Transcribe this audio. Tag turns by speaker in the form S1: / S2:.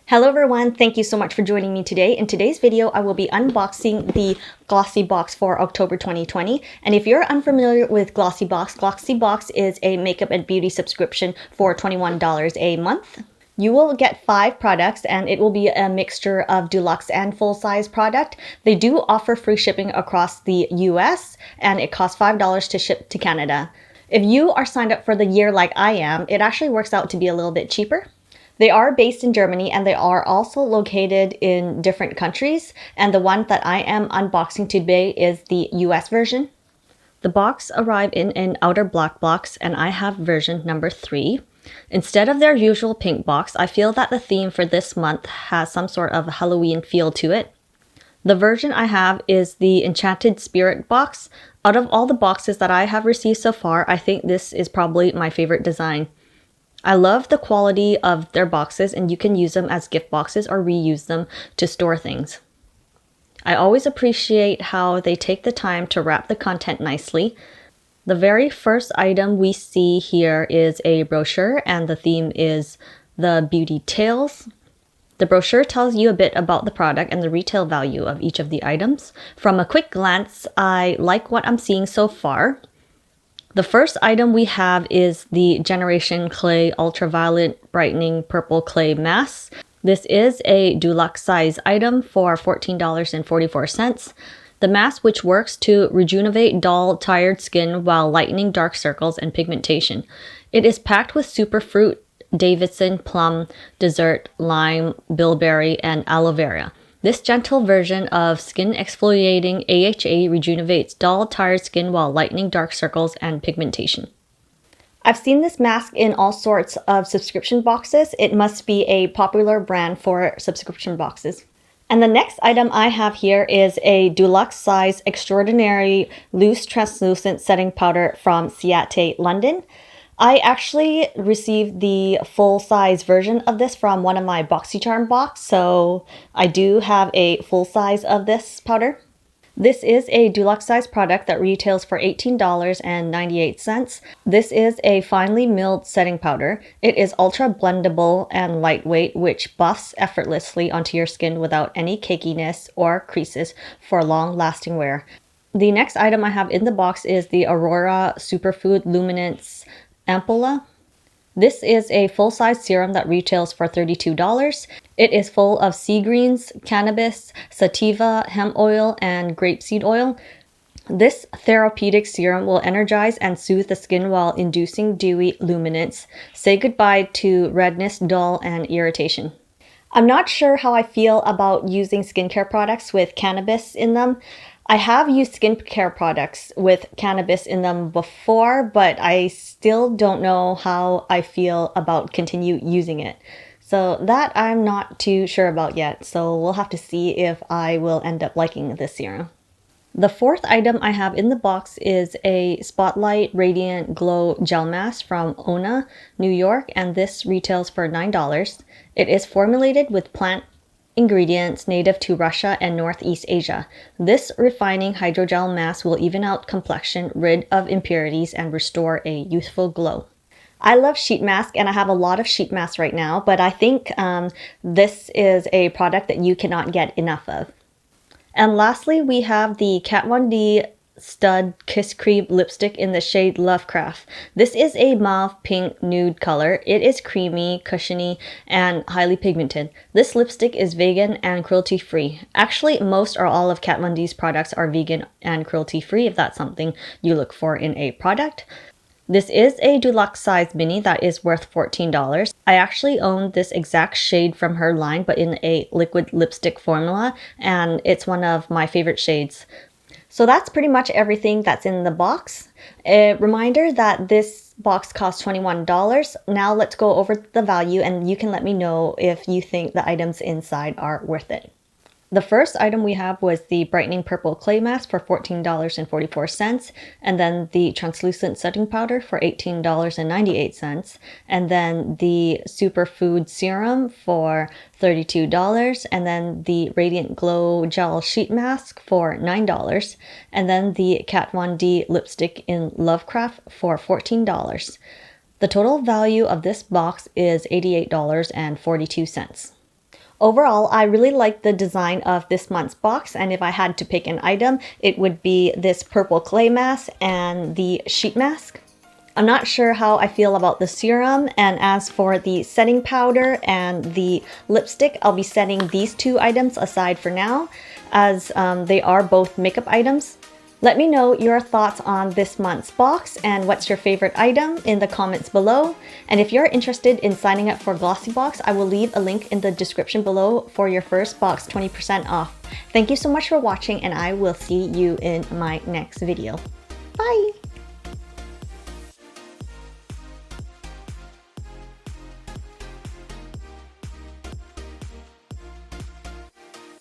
S1: Hello everyone, thank you so much for joining me today. In today's video, I will be unboxing the GlossyBox for October 2020. And if you're unfamiliar with GlossyBox, GlossyBox is a makeup and beauty subscription for $21 a month. You will get 5 products and it will be a mixture of deluxe and full-size product. They do offer free shipping across the US and it costs $5 to ship to Canada. If you are signed up for the year like I am, it actually works out to be a little bit cheaper. They are based in Germany and they are also located in different countries. And the one that I am unboxing today is the US version. The box arrived in an outer black box and I have version number 3. Instead of their usual pink box, I feel that the theme for this month has some sort of Halloween feel to it. The version I have is the Enchanted Spirit box. Out of all the boxes that I have received so far, I think this is probably my favorite design. I love the quality of their boxes and you can use them as gift boxes or reuse them to store things. I always appreciate how they take the time to wrap the content nicely. The very first item we see here is a brochure and the theme is the beauty tales. The brochure tells you a bit about the product and the retail value of each of the items. From a quick glance, I like what I'm seeing so far. The first item we have is the Generation Clay Ultraviolet Brightening Purple Clay Mask. This is a deluxe size item for $14.44. The mask which works to rejuvenate dull, tired skin while lightening dark circles and pigmentation. It is packed with superfruit, Davidson, plum, dessert, lime, bilberry, and aloe vera. This gentle version of skin exfoliating AHA rejuvenates dull, tired skin while lightening dark circles and pigmentation. I've seen this mask in all sorts of subscription boxes. It must be a popular brand for subscription boxes. And the next item I have here is a deluxe size extraordinary loose translucent setting powder from Ciate, London. I actually received the full-size version of this from one of my BoxyCharm box, so I do have a full size of this powder. This is a deluxe size product that retails for $18.98. This is a finely milled setting powder. It is ultra blendable and lightweight, which buffs effortlessly onto your skin without any cakiness or creases for long-lasting wear. The next item I have in the box is the AURORA Superfood Luminance Ampoule. This is a full-size serum that retails for $32. It is full of sea greens, cannabis, sativa, hemp oil, and grapeseed oil. This therapeutic serum will energize and soothe the skin while inducing dewy luminance. Say goodbye to redness, dull, and irritation. I'm not sure how I feel about using skincare products with cannabis in them. I have used skincare products with cannabis in them before, but I still don't know how I feel about continue using it. So that I'm not too sure about yet, so we'll have to see if I will end up liking this serum. The fourth item I have in the box is a Spotlight Radiant Glow Gel Mask from Ona, New York, and this retails for $9. It is formulated with plant ingredients native to Russia and Northeast Asia. This refining hydrogel mask will even out complexion, rid of impurities, and restore a youthful glow. I love sheet mask and I have a lot of sheet masks right now, but I think this is a product that you cannot get enough of. And lastly, we have the Kat Von D Stud Kiss Cream lipstick in the shade Lovecraft. This is a mauve pink nude color. It is creamy, cushiony, and highly pigmented. This lipstick is vegan and cruelty free. Actually, most or all of Kat Von D's products are vegan and cruelty free if that's something you look for in a product. This is a deluxe size mini that is worth $14. I actually own this exact shade from her line but in a liquid lipstick formula, and it's one of my favorite shades. So that's pretty much everything that's in the box. A reminder that this box costs $21. Now let's go over the value and you can let me know if you think the items inside are worth it. The first item we have was the Brightening Purple Clay Mask for $14.44, and then the Translucent Setting Powder for $18.98, and then the Superfood Serum for $32, and then the Radiant Glow Gel Sheet Mask for $9, and then the Kat Von D Lipstick in Lovecraft for $14. The total value of this box is $88.42. Overall, I really like the design of this month's box, and if I had to pick an item, it would be this purple clay mask and the sheet mask. I'm not sure how I feel about the serum, and as for the setting powder and the lipstick, I'll be setting these two items aside for now, as they are both makeup items. Let me know your thoughts on this month's box and what's your favorite item in the comments below. And if you're interested in signing up for GlossyBox, I will leave a link in the description below for your first box 20% off. Thank you so much for watching, and I will see you in my next video. Bye!